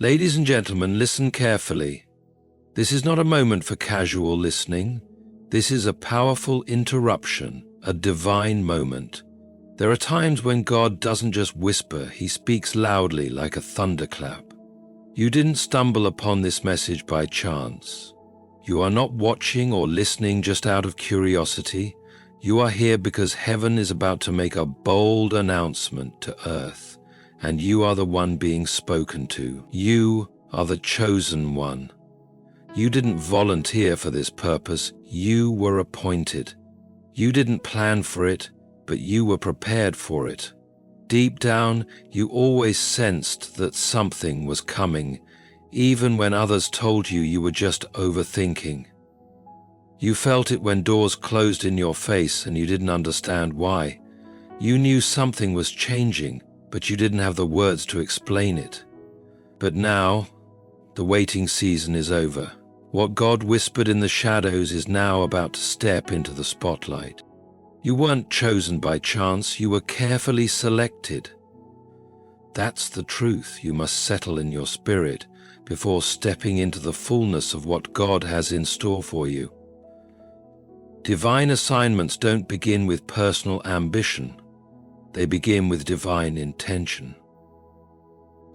Ladies and gentlemen, listen carefully. This is not a moment for casual listening. This is a powerful interruption, a divine moment. There are times when God doesn't just whisper, He speaks loudly like a thunderclap. You didn't stumble upon this message by chance. You are not watching or listening just out of curiosity. You are here because heaven is about to make a bold announcement to earth, and you are the one being spoken to. You are the chosen one. You didn't volunteer for this purpose. You were appointed. You didn't plan for it, but you were prepared for it. Deep down, you always sensed that something was coming, even when others told you you were just overthinking. You felt it when doors closed in your face and you didn't understand why. You knew something was changing, but you didn't have the words to explain it. But now, the waiting season is over. What God whispered in the shadows is now about to step into the spotlight. You weren't chosen by chance, you were carefully selected. That's the truth you must settle in your spirit before stepping into the fullness of what God has in store for you. Divine assignments don't begin with personal ambition. They begin with divine intention.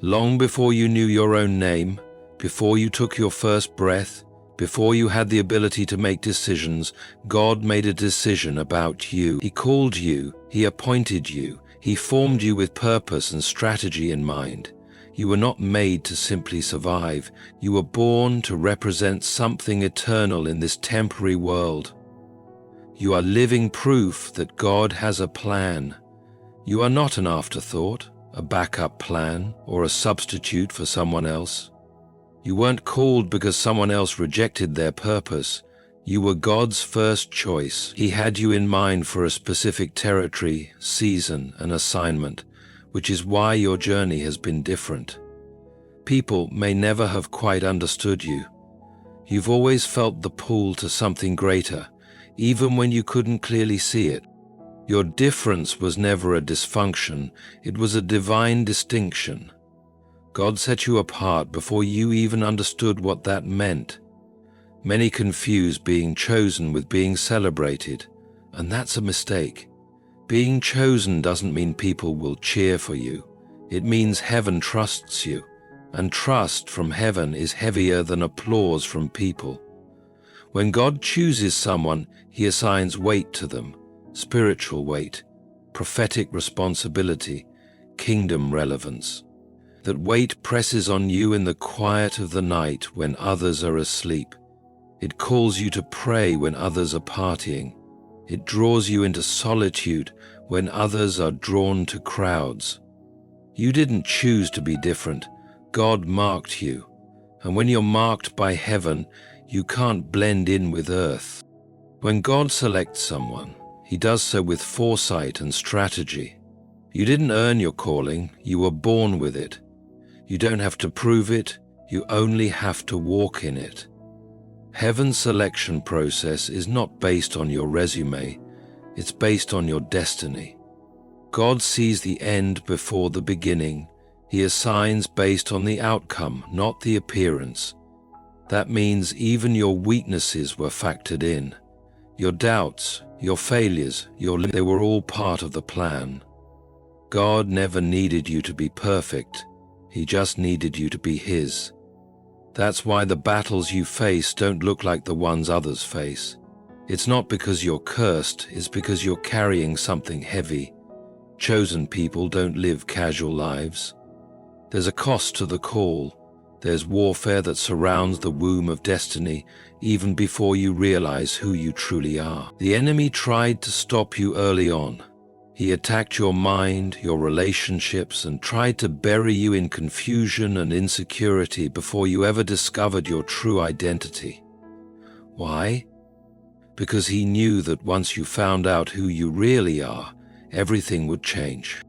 Long before you knew your own name, before you took your first breath, before you had the ability to make decisions, God made a decision about you. He called you, He appointed you, He formed you with purpose and strategy in mind. You were not made to simply survive. You were born to represent something eternal in this temporary world. You are living proof that God has a plan. You are not an afterthought, a backup plan, or a substitute for someone else. You weren't called because someone else rejected their purpose. You were God's first choice. He had you in mind for a specific territory, season, and assignment, which is why your journey has been different. People may never have quite understood you. You've always felt the pull to something greater, even when you couldn't clearly see it. Your difference was never a dysfunction, it was a divine distinction. God set you apart before you even understood what that meant. Many confuse being chosen with being celebrated, and that's a mistake. Being chosen doesn't mean people will cheer for you. It means heaven trusts you, and trust from heaven is heavier than applause from people. When God chooses someone, He assigns weight to them, spiritual weight, prophetic responsibility, kingdom relevance. That weight presses on you in the quiet of the night when others are asleep. It calls you to pray when others are partying. It draws you into solitude when others are drawn to crowds. You didn't choose to be different. God marked you. And when you're marked by heaven, you can't blend in with earth. When God selects someone, He does so with foresight and strategy. You didn't earn your calling, you were born with it. You don't have to prove it, you only have to walk in it. Heaven's selection process is not based on your resume, it's based on your destiny. God sees the end before the beginning. He assigns based on the outcome, not the appearance. That means even your weaknesses were factored in. Your doubts, your failures, they were all part of the plan. God never needed you to be perfect. He just needed you to be His. That's why the battles you face don't look like the ones others face. It's not because you're cursed, it's because you're carrying something heavy. Chosen people don't live casual lives. There's a cost to the call. There's warfare that surrounds the womb of destiny even before you realize who you truly are. The enemy tried to stop you early on. He attacked your mind, your relationships, and tried to bury you in confusion and insecurity before you ever discovered your true identity. Why? Because he knew that once you found out who you really are, everything would change.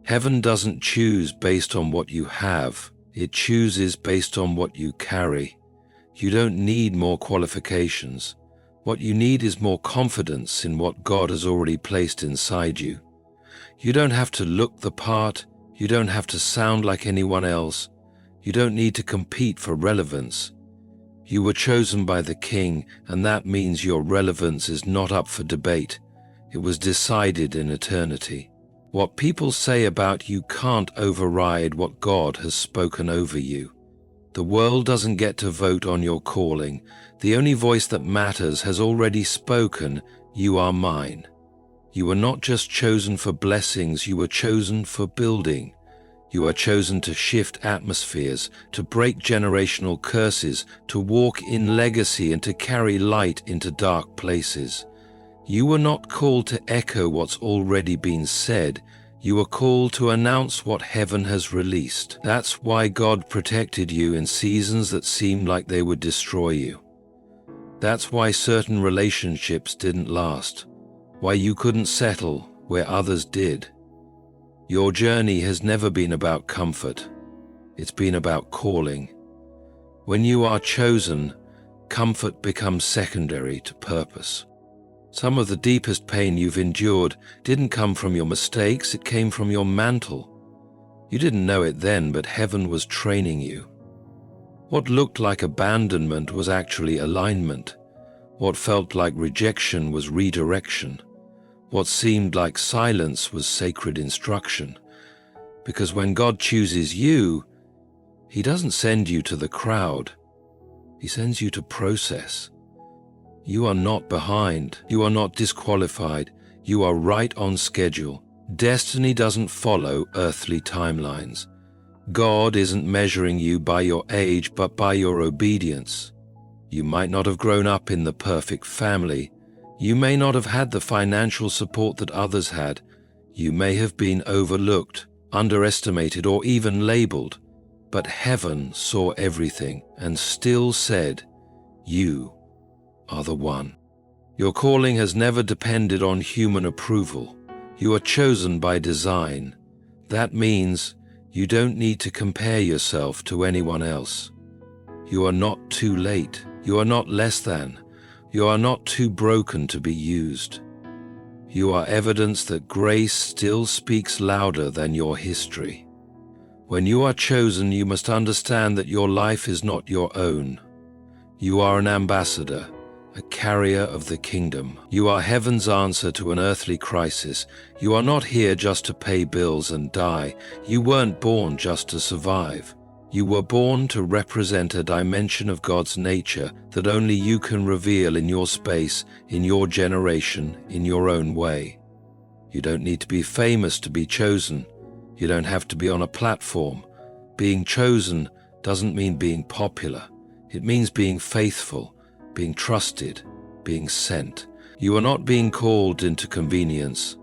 Heaven doesn't choose based on what you have, it chooses based on what you carry. You don't need more qualifications. What you need is more confidence in what God has already placed inside you. You don't have to look the part, you don't have to sound like anyone else. You don't need to compete for relevance. You were chosen by the King, and that means your relevance is not up for debate. It was decided in eternity. What people say about you can't override what God has spoken over you. The world doesn't get to vote on your calling. The only voice that matters has already spoken, "You are mine." You were not just chosen for blessings, you were chosen for building. You are chosen to shift atmospheres, to break generational curses, to walk in legacy and to carry light into dark places. You were not called to echo what's already been said. You were called to announce what heaven has released. That's why God protected you in seasons that seemed like they would destroy you. That's why certain relationships didn't last, why you couldn't settle where others did. Your journey has never been about comfort. It's been about calling. When you are chosen, comfort becomes secondary to purpose. Some of the deepest pain you've endured didn't come from your mistakes, it came from your mantle. You didn't know it then, but heaven was training you. What looked like abandonment was actually alignment. What felt like rejection was redirection. What seemed like silence was sacred instruction. Because when God chooses you, He doesn't send you to the crowd. He sends you to process. You are not behind. You are not disqualified. You are right on schedule. Destiny doesn't follow earthly timelines. God isn't measuring you by your age, but by your obedience. You might not have grown up in the perfect family. You may not have had the financial support that others had. You may have been overlooked, underestimated, or even labeled. But heaven saw everything and still said, "You are the one." Your calling has never depended on human approval. You are chosen by design. That means you don't need to compare yourself to anyone else. You are not too late. You are not less than. You are not too broken to be used. You are evidence that grace still speaks louder than your history. When you are chosen, you must understand that your life is not your own. You are an ambassador, a carrier of the kingdom. You are heaven's answer to an earthly crisis. You are not here just to pay bills and die. You weren't born just to survive. You were born to represent a dimension of God's nature that only you can reveal in your space, in your generation, in your own way. You don't need to be famous to be chosen. You don't have to be on a platform. Being chosen doesn't mean being popular. It means being faithful, being trusted, being sent. You are not being called into convenience.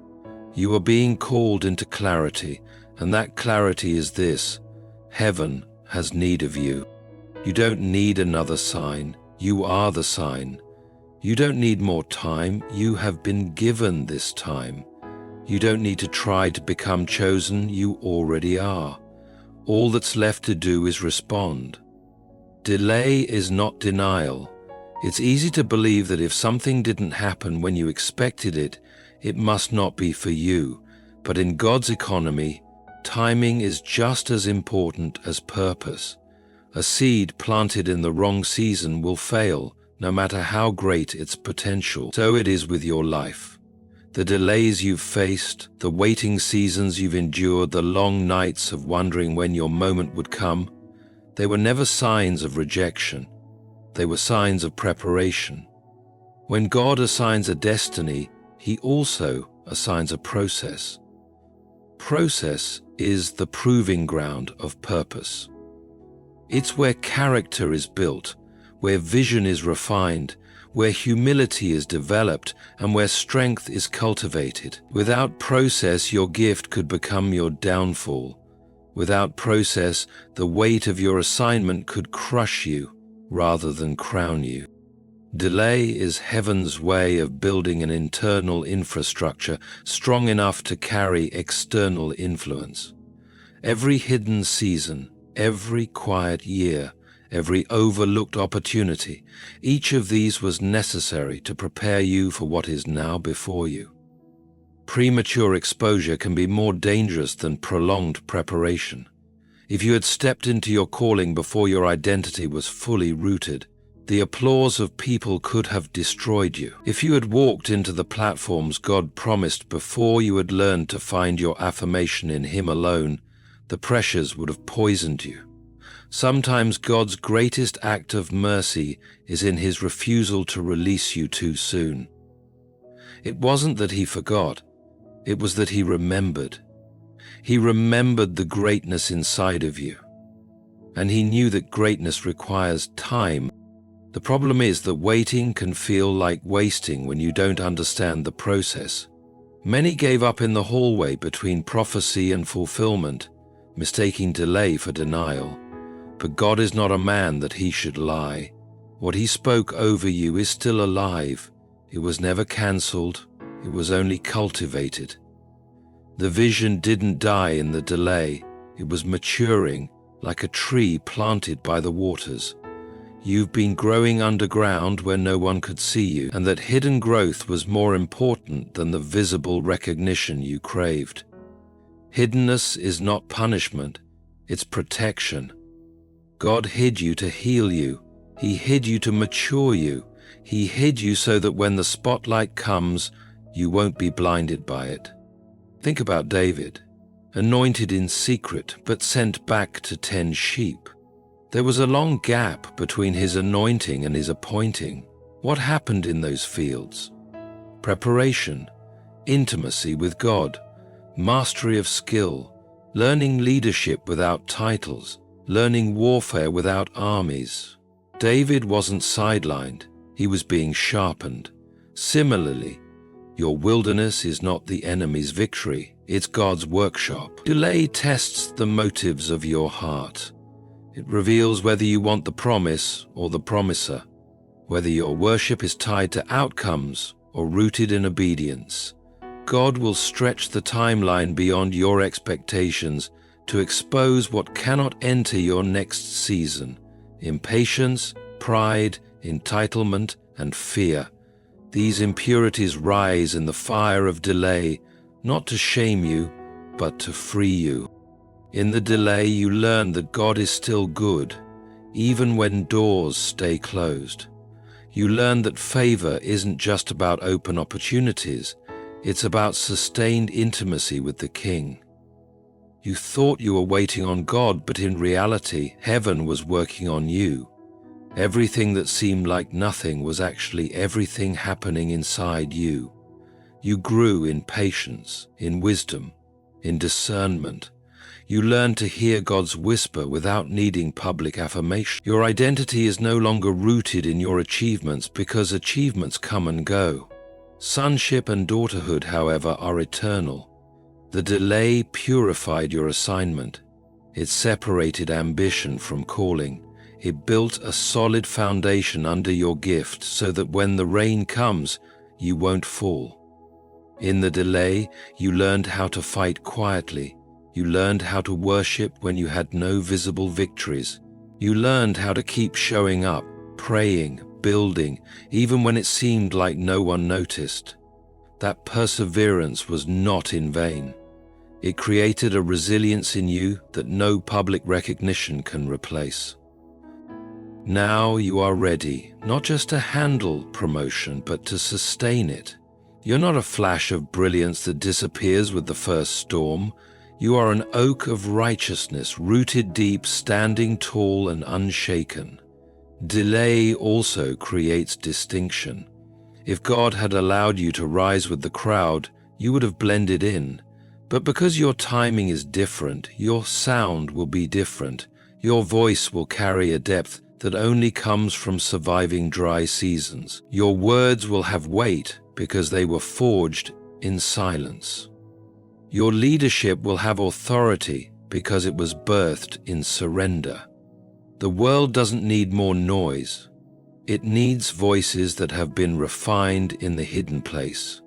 You are being called into clarity, and that clarity is this: heaven has need of you. You don't need another sign. You are the sign. You don't need more time. You have been given this time. You don't need to try to become chosen. You already are. All that's left to do is respond. Delay is not denial. It's easy to believe that if something didn't happen when you expected it, it must not be for you. But in God's economy, timing is just as important as purpose. A seed planted in the wrong season will fail, no matter how great its potential. So it is with your life. The delays you've faced, the waiting seasons you've endured, the long nights of wondering when your moment would come, they were never signs of rejection. They were signs of preparation. When God assigns a destiny, He also assigns a process. Process is the proving ground of purpose. It's where character is built, where vision is refined, where humility is developed, and where strength is cultivated. Without process, your gift could become your downfall. Without process, the weight of your assignment could crush you rather than crown you. Delay is heaven's way of building an internal infrastructure strong enough to carry external influence. Every hidden season, every quiet year, every overlooked opportunity, each of these was necessary to prepare you for what is now before you. Premature exposure can be more dangerous than prolonged preparation. If you had stepped into your calling before your identity was fully rooted, the applause of people could have destroyed you. If you had walked into the platforms God promised before you had learned to find your affirmation in Him alone, the pressures would have poisoned you. Sometimes God's greatest act of mercy is in His refusal to release you too soon. It wasn't that He forgot, it was that He remembered. He remembered the greatness inside of you. And He knew that greatness requires time. The problem is that waiting can feel like wasting when you don't understand the process. Many gave up in the hallway between prophecy and fulfillment, mistaking delay for denial. But God is not a man that He should lie. What He spoke over you is still alive. It was never cancelled. It was only cultivated. The vision didn't die in the delay. It was maturing, like a tree planted by the waters. You've been growing underground where no one could see you, and that hidden growth was more important than the visible recognition you craved. Hiddenness is not punishment, it's protection. God hid you to heal you. He hid you to mature you. He hid you so that when the spotlight comes, you won't be blinded by it. Think about David, anointed in secret but sent back to tend sheep. There was a long gap between his anointing and his appointing. What happened in those fields? Preparation, intimacy with God, mastery of skill, learning leadership without titles, learning warfare without armies. David wasn't sidelined, he was being sharpened. Similarly, your wilderness is not the enemy's victory, it's God's workshop. Delay tests the motives of your heart. It reveals whether you want the promise or the promiser, whether your worship is tied to outcomes or rooted in obedience. God will stretch the timeline beyond your expectations to expose what cannot enter your next season: impatience, pride, entitlement, and fear. These impurities rise in the fire of delay, not to shame you, but to free you. In the delay, you learn that God is still good, even when doors stay closed. You learn that favor isn't just about open opportunities, it's about sustained intimacy with the King. You thought you were waiting on God, but in reality, heaven was working on you. Everything that seemed like nothing was actually everything happening inside you. You grew in patience, in wisdom, in discernment. You learned to hear God's whisper without needing public affirmation. Your identity is no longer rooted in your achievements because achievements come and go. Sonship and daughterhood, however, are eternal. The delay purified your assignment. It separated ambition from calling. It built a solid foundation under your gift so that when the rain comes, you won't fall. In the delay, you learned how to fight quietly. You learned how to worship when you had no visible victories. You learned how to keep showing up, praying, building, even when it seemed like no one noticed. That perseverance was not in vain. It created a resilience in you that no public recognition can replace. Now you are ready, not just to handle promotion, but to sustain it. You're not a flash of brilliance that disappears with the first storm. You are an oak of righteousness, rooted deep, standing tall and unshaken. Delay also creates distinction. If God had allowed you to rise with the crowd, you would have blended in. But because your timing is different, your sound will be different. Your voice will carry a depth that only comes from surviving dry seasons. Your words will have weight because they were forged in silence. Your leadership will have authority because it was birthed in surrender. The world doesn't need more noise. It needs voices that have been refined in the hidden place.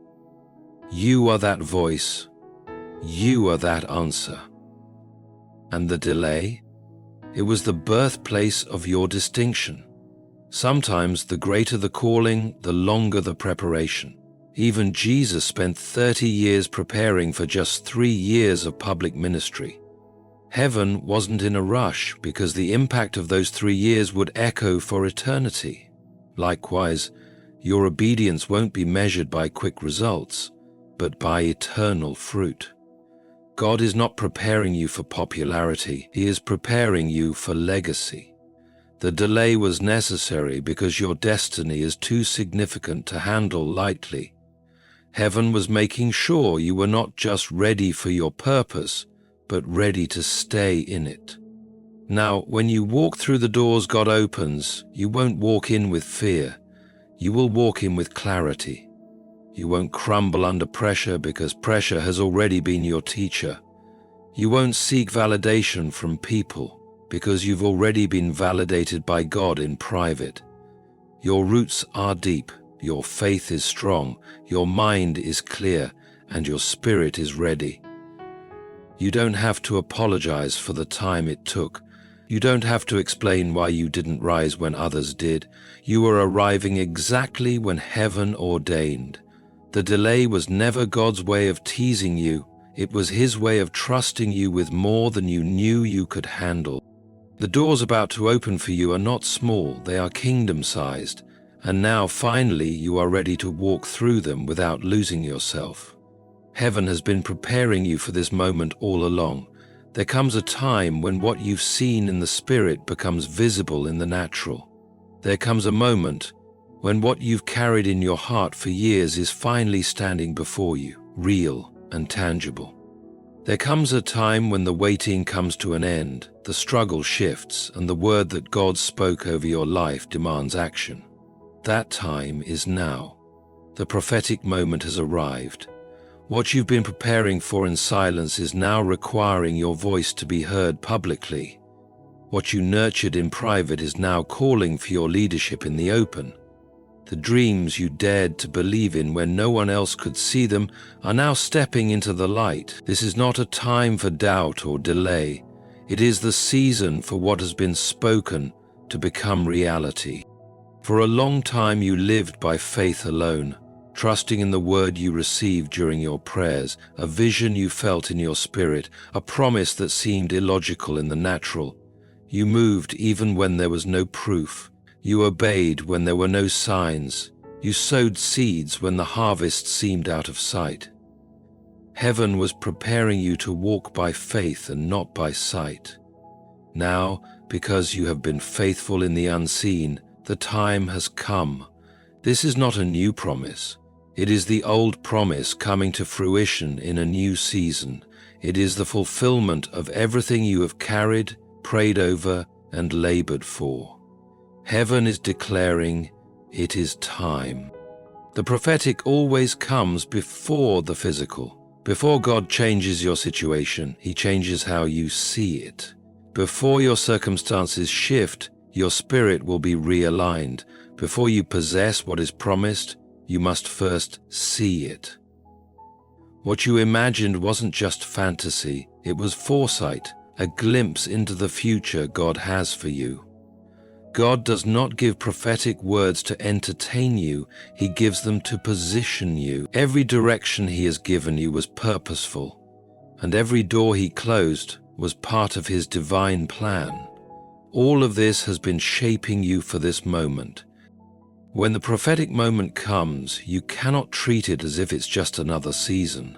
You are that voice. You are that answer. And the delay? It was the birthplace of your distinction. Sometimes the greater the calling, the longer the preparation. Even Jesus spent 30 years preparing for just 3 years of public ministry. Heaven wasn't in a rush because the impact of those 3 years would echo for eternity. Likewise, your obedience won't be measured by quick results, but by eternal fruit. God is not preparing you for popularity, He is preparing you for legacy. The delay was necessary because your destiny is too significant to handle lightly. Heaven was making sure you were not just ready for your purpose, but ready to stay in it. Now, when you walk through the doors God opens, you won't walk in with fear. You will walk in with clarity. You won't crumble under pressure because pressure has already been your teacher. You won't seek validation from people because you've already been validated by God in private. Your roots are deep, your faith is strong, your mind is clear, and your spirit is ready. You don't have to apologize for the time it took. You don't have to explain why you didn't rise when others did. You are arriving exactly when heaven ordained. The delay was never God's way of teasing you. It was His way of trusting you with more than you knew you could handle. The doors about to open for you are not small, they are kingdom-sized, and now finally you are ready to walk through them without losing yourself. Heaven has been preparing you for this moment all along. There comes a time when what you've seen in the spirit becomes visible in the natural. There comes a moment when what you've carried in your heart for years is finally standing before you, real and tangible. There comes a time when the waiting comes to an end, the struggle shifts, and the word that God spoke over your life demands action. That time is now. The prophetic moment has arrived. What you've been preparing for in silence is now requiring your voice to be heard publicly. What you nurtured in private is now calling for your leadership in the open. The dreams you dared to believe in when no one else could see them are now stepping into the light. This is not a time for doubt or delay. It is the season for what has been spoken to become reality. For a long time you lived by faith alone, trusting in the word you received during your prayers, a vision you felt in your spirit, a promise that seemed illogical in the natural. You moved even when there was no proof. You obeyed when there were no signs. You sowed seeds when the harvest seemed out of sight. Heaven was preparing you to walk by faith and not by sight. Now, because you have been faithful in the unseen, the time has come. This is not a new promise. It is the old promise coming to fruition in a new season. It is the fulfillment of everything you have carried, prayed over, and labored for. Heaven is declaring, it is time. The prophetic always comes before the physical. Before God changes your situation, He changes how you see it. Before your circumstances shift, your spirit will be realigned. Before you possess what is promised, you must first see it. What you imagined wasn't just fantasy, it was foresight, a glimpse into the future God has for you. God does not give prophetic words to entertain you, He gives them to position you. Every direction He has given you was purposeful, and every door He closed was part of His divine plan. All of this has been shaping you for this moment. When the prophetic moment comes, you cannot treat it as if it's just another season.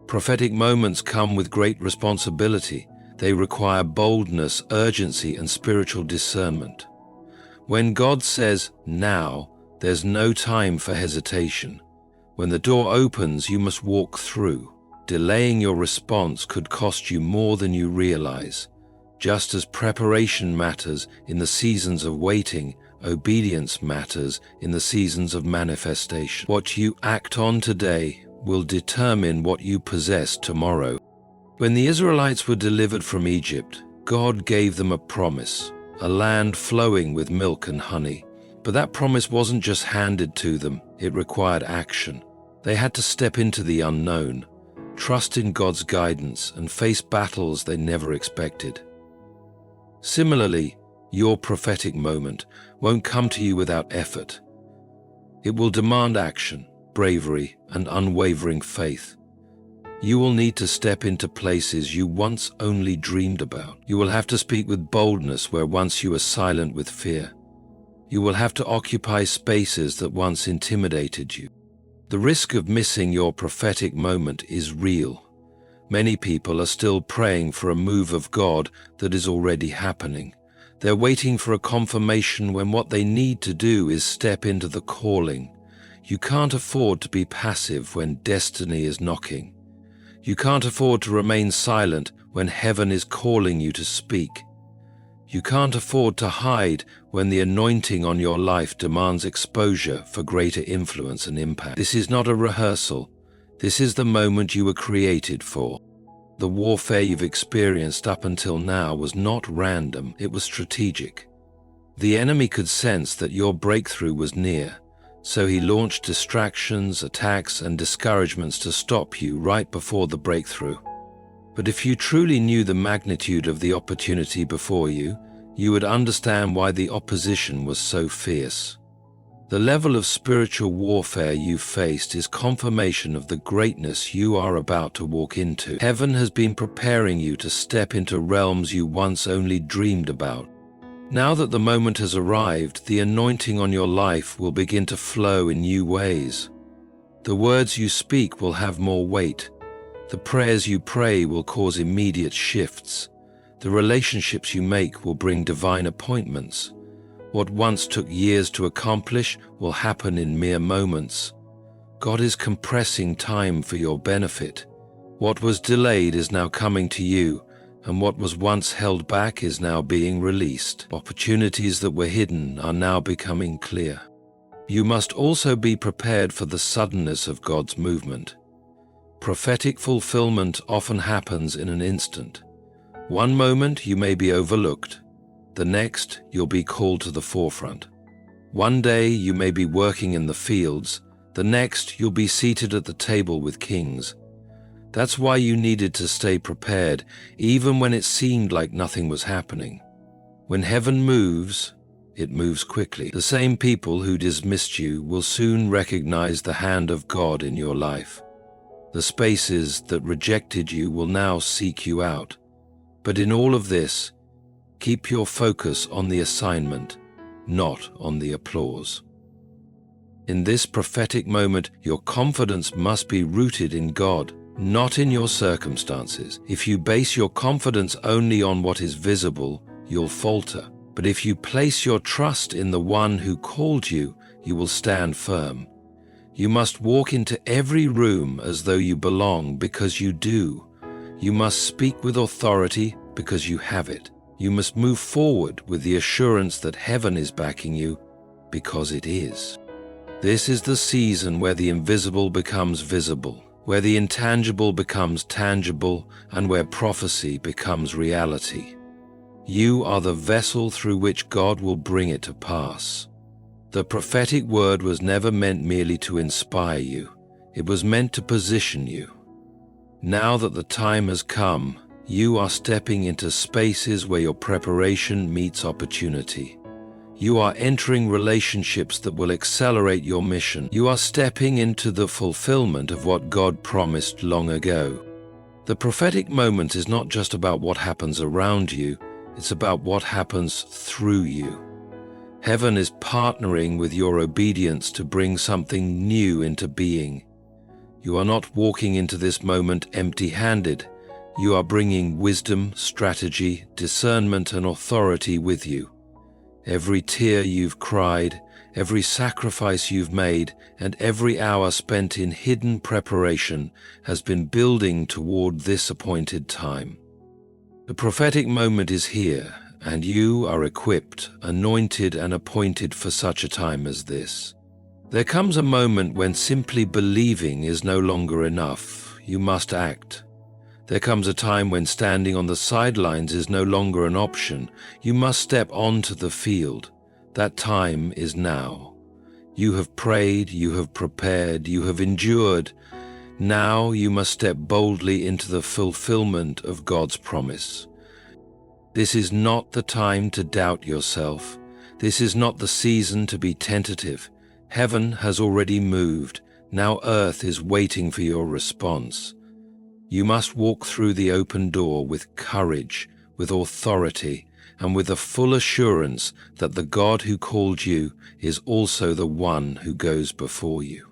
Prophetic moments come with great responsibility. They require boldness, urgency, and spiritual discernment. When God says, now, there's no time for hesitation. When the door opens, you must walk through. Delaying your response could cost you more than you realize. Just as preparation matters in the seasons of waiting, obedience matters in the seasons of manifestation. What you act on today will determine what you possess tomorrow. When the Israelites were delivered from Egypt, God gave them a promise, a land flowing with milk and honey. But that promise wasn't just handed to them, it required action. They had to step into the unknown, trust in God's guidance, and face battles they never expected. Similarly, your prophetic moment won't come to you without effort. It will demand action, bravery, and unwavering faith. You will need to step into places you once only dreamed about. You will have to speak with boldness where once you were silent with fear. You will have to occupy spaces that once intimidated you. The risk of missing your prophetic moment is real. Many people are still praying for a move of God that is already happening. They're waiting for a confirmation when what they need to do is step into the calling. You can't afford to be passive when destiny is knocking. You can't afford to remain silent when heaven is calling you to speak. You can't afford to hide when the anointing on your life demands exposure for greater influence and impact. This is not a rehearsal. This is the moment you were created for. The warfare you've experienced up until now was not random, it was strategic. The enemy could sense that your breakthrough was near, so he launched distractions, attacks, and discouragements to stop you right before the breakthrough. But if you truly knew the magnitude of the opportunity before you, you would understand why the opposition was so fierce. The level of spiritual warfare you've faced is confirmation of the greatness you are about to walk into. Heaven has been preparing you to step into realms you once only dreamed about. Now that the moment has arrived, the anointing on your life will begin to flow in new ways. The words you speak will have more weight. The prayers you pray will cause immediate shifts. The relationships you make will bring divine appointments. What once took years to accomplish will happen in mere moments. God is compressing time for your benefit. What was delayed is now coming to you, and what was once held back is now being released. Opportunities that were hidden are now becoming clear. You must also be prepared for the suddenness of God's movement. Prophetic fulfillment often happens in an instant. One moment you may be overlooked. The next, you'll be called to the forefront. One day you may be working in the fields. The next, you'll be seated at the table with kings. That's why you needed to stay prepared, even when it seemed like nothing was happening. When heaven moves, it moves quickly. The same people who dismissed you will soon recognize the hand of God in your life. The spaces that rejected you will now seek you out. But in all of this, keep your focus on the assignment, not on the applause. In this prophetic moment, your confidence must be rooted in God, not in your circumstances. If you base your confidence only on what is visible, you'll falter. But if you place your trust in the one who called you, you will stand firm. You must walk into every room as though you belong, because you do. You must speak with authority because you have it. You must move forward with the assurance that heaven is backing you, because it is. This is the season where the invisible becomes visible, where the intangible becomes tangible, and where prophecy becomes reality. You are the vessel through which God will bring it to pass. The prophetic word was never meant merely to inspire you. It was meant to position you. Now that the time has come, you are stepping into spaces where your preparation meets opportunity. You are entering relationships that will accelerate your mission. You are stepping into the fulfillment of what God promised long ago. The prophetic moment is not just about what happens around you, it's about what happens through you. Heaven is partnering with your obedience to bring something new into being. You are not walking into this moment empty-handed. You are bringing wisdom, strategy, discernment, and authority with you. Every tear you've cried, every sacrifice you've made, and every hour spent in hidden preparation has been building toward this appointed time. The prophetic moment is here, and you are equipped, anointed, and appointed for such a time as this. There comes a moment when simply believing is no longer enough. You must act. There comes a time when standing on the sidelines is no longer an option. You must step onto the field. That time is now. You have prayed, you have prepared, you have endured. Now you must step boldly into the fulfillment of God's promise. This is not the time to doubt yourself. This is not the season to be tentative. Heaven has already moved. Now earth is waiting for your response. You must walk through the open door with courage, with authority, and with the full assurance that the God who called you is also the one who goes before you.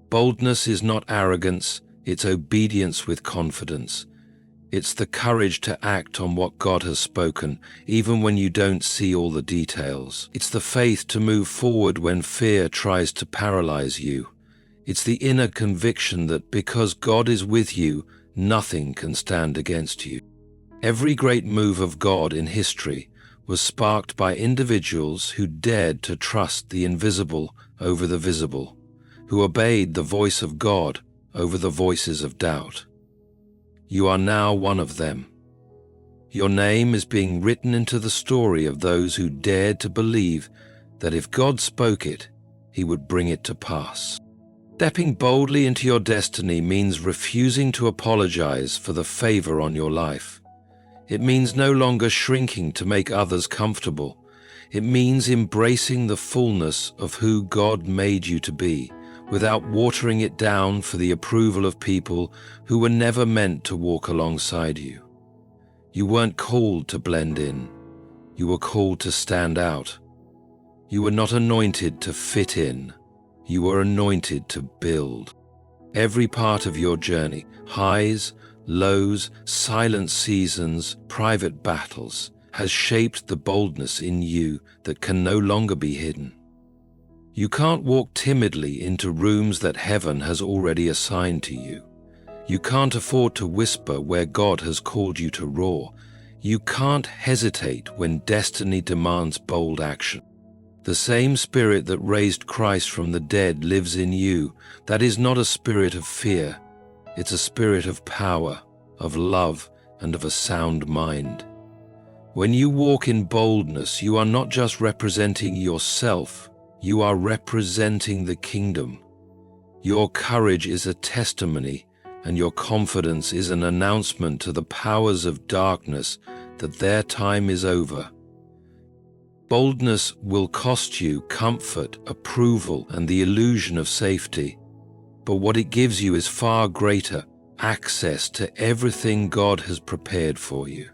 Boldness is not arrogance, it's obedience with confidence. It's the courage to act on what God has spoken, even when you don't see all the details. It's the faith to move forward when fear tries to paralyze you. It's the inner conviction that because God is with you, nothing can stand against you. Every great move of God in history was sparked by individuals who dared to trust the invisible over the visible, who obeyed the voice of God over the voices of doubt. You are now one of them. Your name is being written into the story of those who dared to believe that if God spoke it, He would bring it to pass. Stepping boldly into your destiny means refusing to apologize for the favor on your life. It means no longer shrinking to make others comfortable. It means embracing the fullness of who God made you to be, without watering it down for the approval of people who were never meant to walk alongside you. You weren't called to blend in. You were called to stand out. You were not anointed to fit in. You were anointed to build. Every part of your journey, highs, lows, silent seasons, private battles, has shaped the boldness in you that can no longer be hidden. You can't walk timidly into rooms that heaven has already assigned to you. You can't afford to whisper where God has called you to roar. You can't hesitate when destiny demands bold action. The same Spirit that raised Christ from the dead lives in you. That is not a spirit of fear. It's a spirit of power, of love, and of a sound mind. When you walk in boldness, you are not just representing yourself, you are representing the kingdom. Your courage is a testimony, and your confidence is an announcement to the powers of darkness that their time is over. Boldness will cost you comfort, approval, and the illusion of safety, but what it gives you is far greater access to everything God has prepared for you.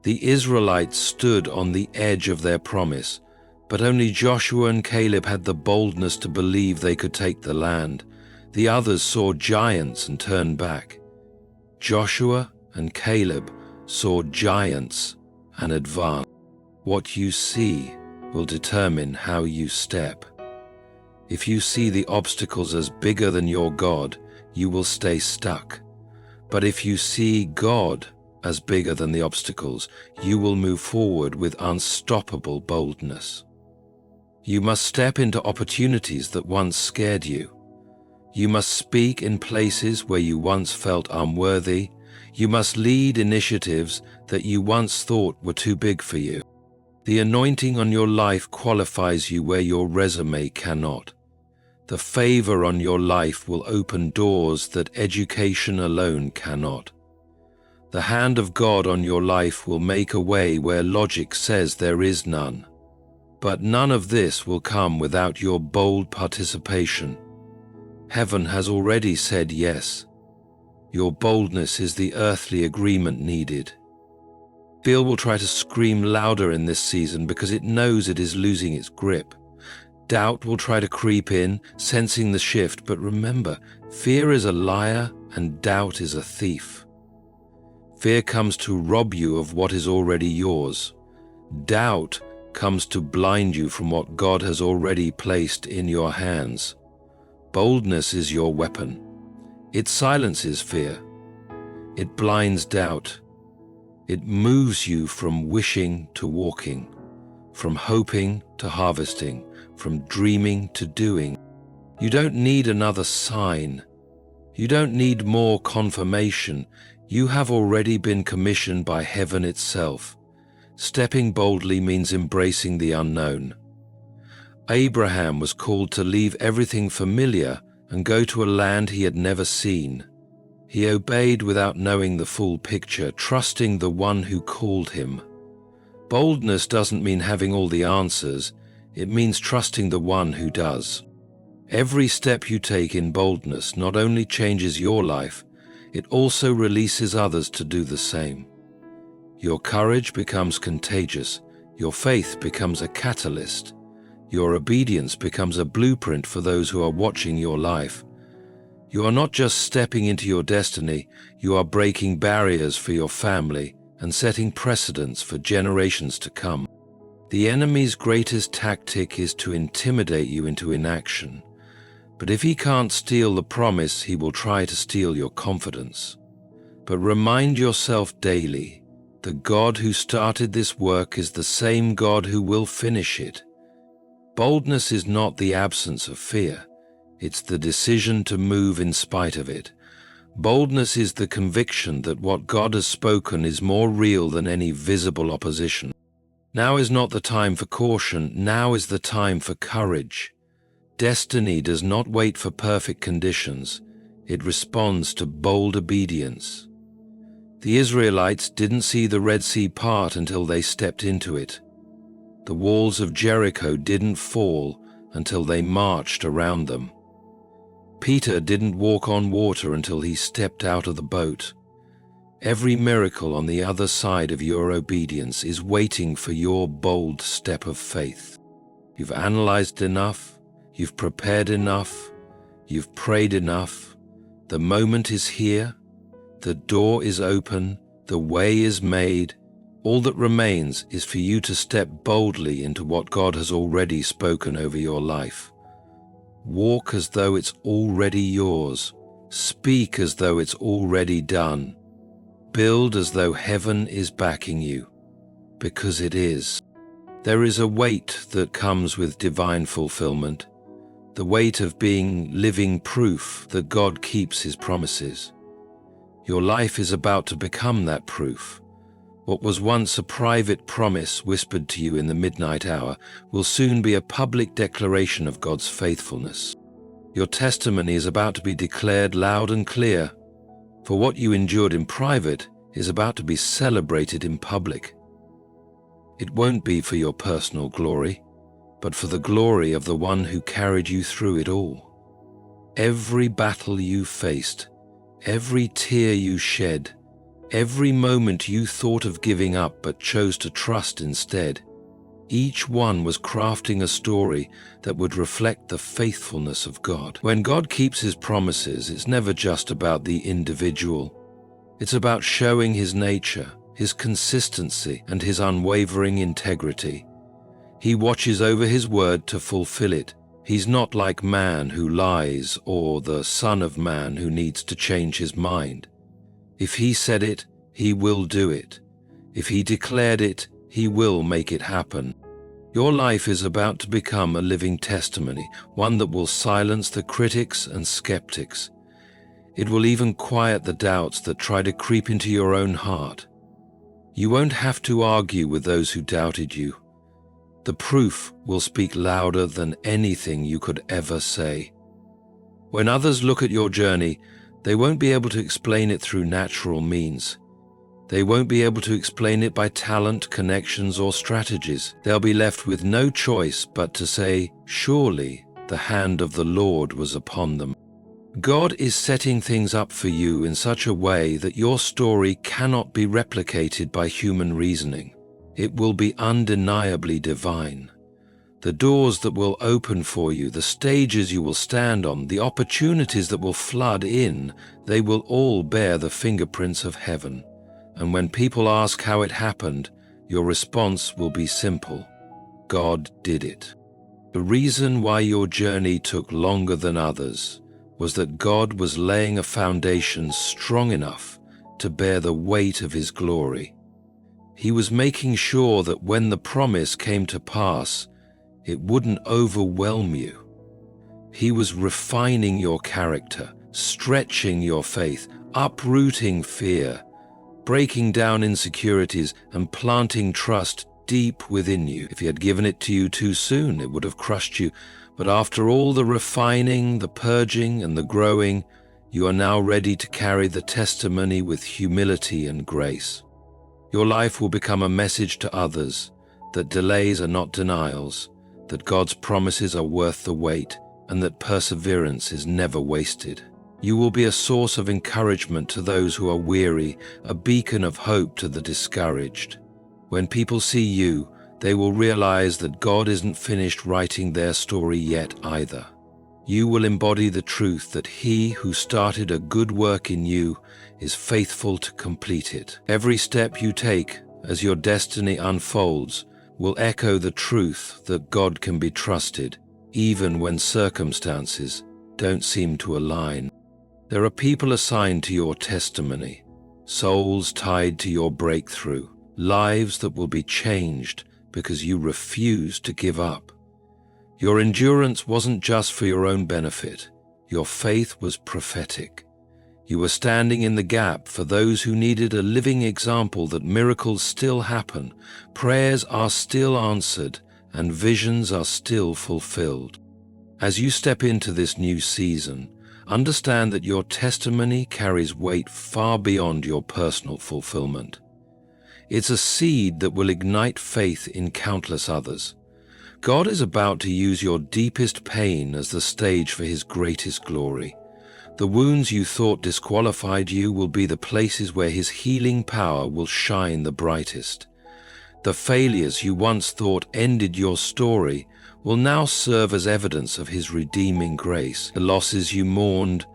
The Israelites stood on the edge of their promise, but only Joshua and Caleb had the boldness to believe they could take the land. The others saw giants and turned back. Joshua and Caleb saw giants and advanced. What you see will determine how you step. If you see the obstacles as bigger than your God, you will stay stuck. But if you see God as bigger than the obstacles, you will move forward with unstoppable boldness. You must step into opportunities that once scared you. You must speak in places where you once felt unworthy. You must lead initiatives that you once thought were too big for you. The anointing on your life qualifies you where your resume cannot. The favor on your life will open doors that education alone cannot. The hand of God on your life will make a way where logic says there is none. But none of this will come without your bold participation. Heaven has already said yes. Your boldness is the earthly agreement needed. Fear will try to scream louder in this season because it knows it is losing its grip. Doubt will try to creep in, sensing the shift, but remember, fear is a liar and doubt is a thief. Fear comes to rob you of what is already yours. Doubt comes to blind you from what God has already placed in your hands. Boldness is your weapon. It silences fear. It blinds doubt. It moves you from wishing to walking, from hoping to harvesting, from dreaming to doing. You don't need another sign. You don't need more confirmation. You have already been commissioned by heaven itself. Stepping boldly means embracing the unknown. Abraham was called to leave everything familiar and go to a land he had never seen. He obeyed without knowing the full picture, trusting the one who called him. Boldness doesn't mean having all the answers. It means trusting the one who does. Every step you take in boldness not only changes your life, it also releases others to do the same. Your courage becomes contagious, your faith becomes a catalyst, your obedience becomes a blueprint for those who are watching your life. You are not just stepping into your destiny, you are breaking barriers for your family and setting precedents for generations to come. The enemy's greatest tactic is to intimidate you into inaction. But if he can't steal the promise, he will try to steal your confidence. But remind yourself daily, the God who started this work is the same God who will finish it. Boldness is not the absence of fear. It's the decision to move in spite of it. Boldness is the conviction that what God has spoken is more real than any visible opposition. Now is not the time for caution, now is the time for courage. Destiny does not wait for perfect conditions, it responds to bold obedience. The Israelites didn't see the Red Sea part until they stepped into it. The walls of Jericho didn't fall until they marched around them. Peter didn't walk on water until he stepped out of the boat. Every miracle on the other side of your obedience is waiting for your bold step of faith. You've analyzed enough, you've prepared enough, you've prayed enough. The moment is here, the door is open, the way is made. All that remains is for you to step boldly into what God has already spoken over your life. Walk as though it's already yours. Speak as though it's already done. Build as though heaven is backing you, because it is. There is a weight that comes with divine fulfillment, the weight of being living proof that God keeps his promises. Your life is about to become that proof. What was once a private promise whispered to you in the midnight hour will soon be a public declaration of God's faithfulness. Your testimony is about to be declared loud and clear, for what you endured in private is about to be celebrated in public. It won't be for your personal glory, but for the glory of the one who carried you through it all. Every battle you faced, every tear you shed, every moment you thought of giving up but chose to trust instead, each one was crafting a story that would reflect the faithfulness of God. When God keeps his promises, it's never just about the individual. It's about showing his nature, his consistency, and his unwavering integrity. He watches over his word to fulfill it. He's not like man who lies or the son of man who needs to change his mind. If he said it, he will do it. If he declared it, he will make it happen. Your life is about to become a living testimony, one that will silence the critics and skeptics. It will even quiet the doubts that try to creep into your own heart. You won't have to argue with those who doubted you. The proof will speak louder than anything you could ever say. When others look at your journey, they won't be able to explain it through natural means. They won't be able to explain it by talent, connections, or strategies. They'll be left with no choice but to say, surely the hand of the Lord was upon them. God is setting things up for you in such a way that your story cannot be replicated by human reasoning. It will be undeniably divine. The doors that will open for you, the stages you will stand on, the opportunities that will flood in, they will all bear the fingerprints of heaven. And when people ask how it happened, your response will be simple. God did it. The reason why your journey took longer than others was that God was laying a foundation strong enough to bear the weight of his glory. He was making sure that when the promise came to pass, it wouldn't overwhelm you. He was refining your character, stretching your faith, uprooting fear, breaking down insecurities, and planting trust deep within you. If he had given it to you too soon, it would have crushed you. But after all the refining, the purging, and the growing, you are now ready to carry the testimony with humility and grace. Your life will become a message to others that delays are not denials, that God's promises are worth the wait, and that perseverance is never wasted. You will be a source of encouragement to those who are weary, a beacon of hope to the discouraged. When people see you, they will realize that God isn't finished writing their story yet either. You will embody the truth that He who started a good work in you is faithful to complete it. Every step you take as your destiny unfolds will echo the truth that God can be trusted, even when circumstances don't seem to align. There are people assigned to your testimony, souls tied to your breakthrough, lives that will be changed because you refuse to give up. Your endurance wasn't just for your own benefit. Your faith was prophetic. You were standing in the gap for those who needed a living example that miracles still happen, prayers are still answered, and visions are still fulfilled. As you step into this new season, understand that your testimony carries weight far beyond your personal fulfillment. It's a seed that will ignite faith in countless others. God is about to use your deepest pain as the stage for His greatest glory. The wounds you thought disqualified you will be the places where His healing power will shine the brightest. The failures you once thought ended your story will now serve as evidence of His redeeming grace. The losses you mourned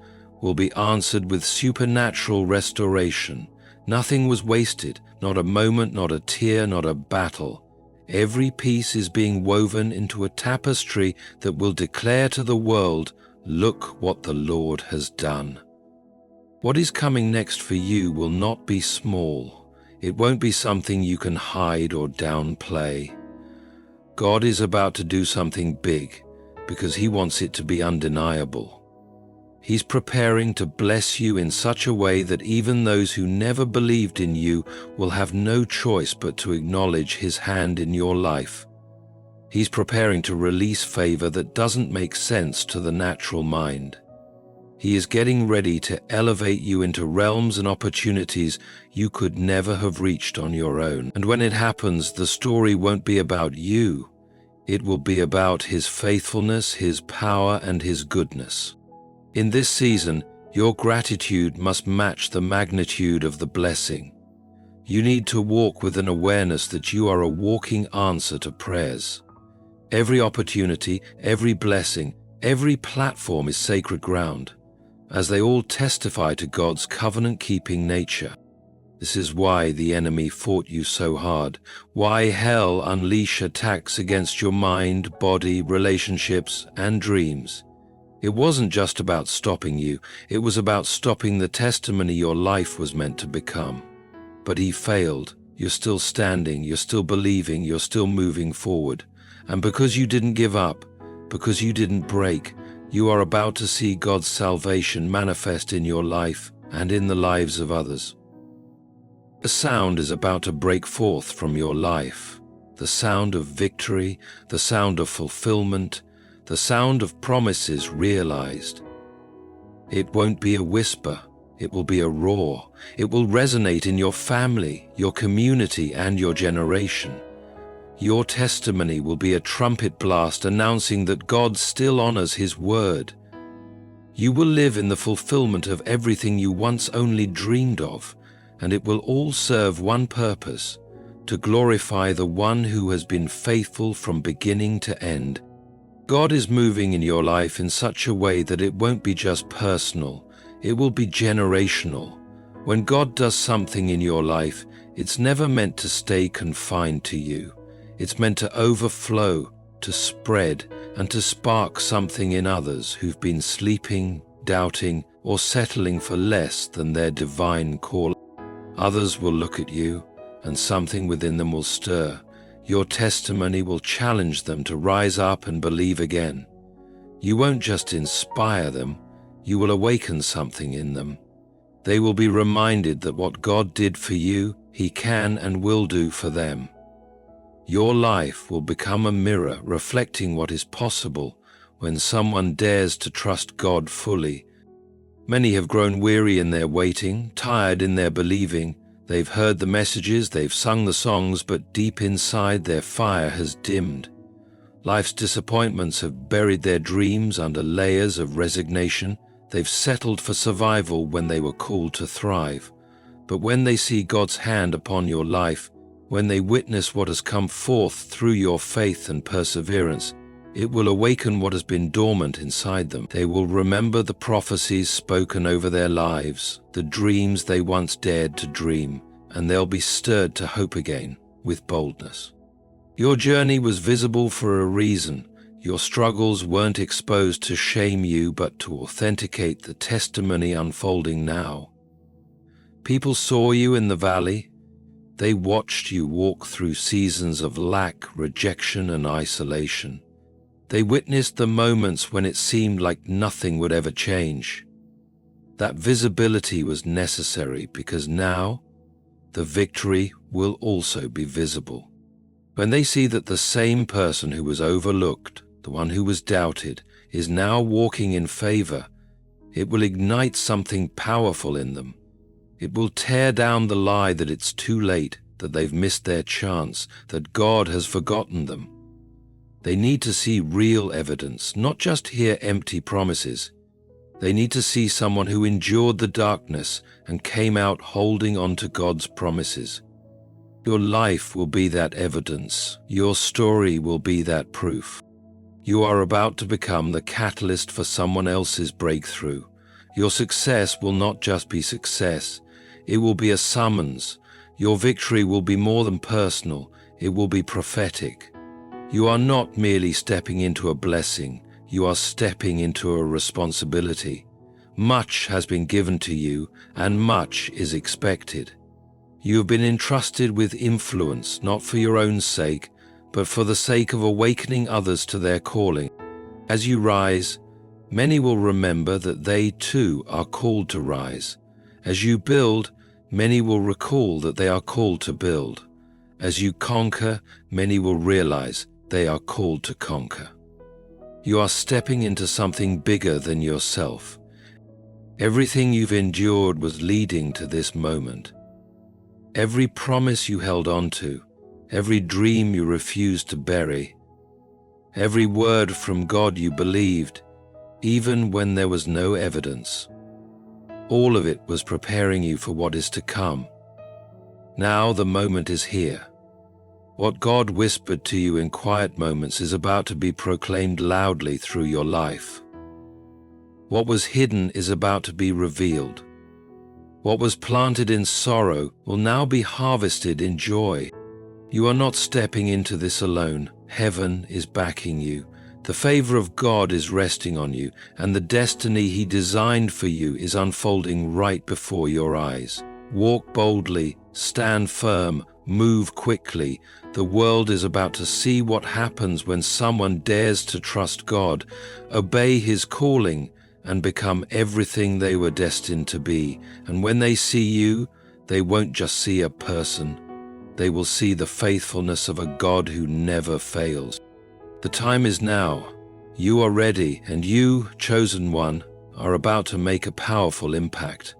will be answered with supernatural restoration. Nothing was wasted, not a moment, not a tear, not a battle. Every piece is being woven into a tapestry that will declare to the world, "Look what the Lord has done." What is coming next for you will not be small. It won't be something you can hide or downplay. God is about to do something big because He wants it to be undeniable. He's preparing to bless you in such a way that even those who never believed in you will have no choice but to acknowledge His hand in your life. He's preparing to release favor that doesn't make sense to the natural mind. He is getting ready to elevate you into realms and opportunities you could never have reached on your own. And when it happens, the story won't be about you. It will be about His faithfulness, His power, and His goodness. In this season, your gratitude must match the magnitude of the blessing. You need to walk with an awareness that you are a walking answer to prayers. Every opportunity, every blessing, every platform is sacred ground, as they all testify to God's covenant-keeping nature. This is why the enemy fought you so hard, why hell unleashed attacks against your mind, body, relationships, and dreams. It wasn't just about stopping you, it was about stopping the testimony your life was meant to become. But he failed. You're still standing, you're still believing, you're still moving forward. And because you didn't give up, because you didn't break, you are about to see God's salvation manifest in your life and in the lives of others. A sound is about to break forth from your life. The sound of victory, the sound of fulfillment, the sound of promises realized. It won't be a whisper, it will be a roar. It will resonate in your family, your community, and your generation. Your testimony will be a trumpet blast announcing that God still honors His word. You will live in the fulfillment of everything you once only dreamed of, and it will all serve one purpose: to glorify the one who has been faithful from beginning to end. God is moving in your life in such a way that it won't be just personal, it will be generational. When God does something in your life, it's never meant to stay confined to you. It's meant to overflow, to spread, and to spark something in others who've been sleeping, doubting, or settling for less than their divine call. Others will look at you, and something within them will stir. Your testimony will challenge them to rise up and believe again. You won't just inspire them, you will awaken something in them. They will be reminded that what God did for you, He can and will do for them. Your life will become a mirror reflecting what is possible when someone dares to trust God fully. Many have grown weary in their waiting, tired in their believing. They've heard the messages, they've sung the songs, but deep inside their fire has dimmed. Life's disappointments have buried their dreams under layers of resignation. They've settled for survival when they were called to thrive. But when they see God's hand upon your life, when they witness what has come forth through your faith and perseverance, it will awaken what has been dormant inside them. They will remember the prophecies spoken over their lives, the dreams they once dared to dream, and they'll be stirred to hope again with boldness. Your journey was visible for a reason. Your struggles weren't exposed to shame you, but to authenticate the testimony unfolding now. People saw you in the valley. They watched you walk through seasons of lack, rejection, and isolation. They witnessed the moments when it seemed like nothing would ever change. That visibility was necessary because now the victory will also be visible. When they see that the same person who was overlooked, the one who was doubted, is now walking in favor, it will ignite something powerful in them. It will tear down the lie that it's too late, that they've missed their chance, that God has forgotten them. They need to see real evidence, not just hear empty promises. They need to see someone who endured the darkness and came out holding on to God's promises. Your life will be that evidence. Your story will be that proof. You are about to become the catalyst for someone else's breakthrough. Your success will not just be success. It will be a summons. Your victory will be more than personal. It will be prophetic. You are not merely stepping into a blessing. You are stepping into a responsibility. Much has been given to you, and much is expected. You have been entrusted with influence, not for your own sake, but for the sake of awakening others to their calling. As you rise, many will remember that they too are called to rise. As you build, many will recall that they are called to build. As you conquer, many will realize they are called to conquer. You are stepping into something bigger than yourself. Everything you've endured was leading to this moment. Every promise you held on to, every dream you refused to bury, every word from God you believed, even when there was no evidence. All of it was preparing you for what is to come. Now the moment is here. What God whispered to you in quiet moments is about to be proclaimed loudly through your life. What was hidden is about to be revealed. What was planted in sorrow will now be harvested in joy. You are not stepping into this alone. Heaven is backing you. The favor of God is resting on you, and the destiny He designed for you is unfolding right before your eyes. Walk boldly, stand firm, move quickly. The world is about to see what happens when someone dares to trust God, obey His calling, and become everything they were destined to be. And when they see you, they won't just see a person. They will see the faithfulness of a God who never fails. The time is now. You are ready, and you, chosen one, are about to make a powerful impact.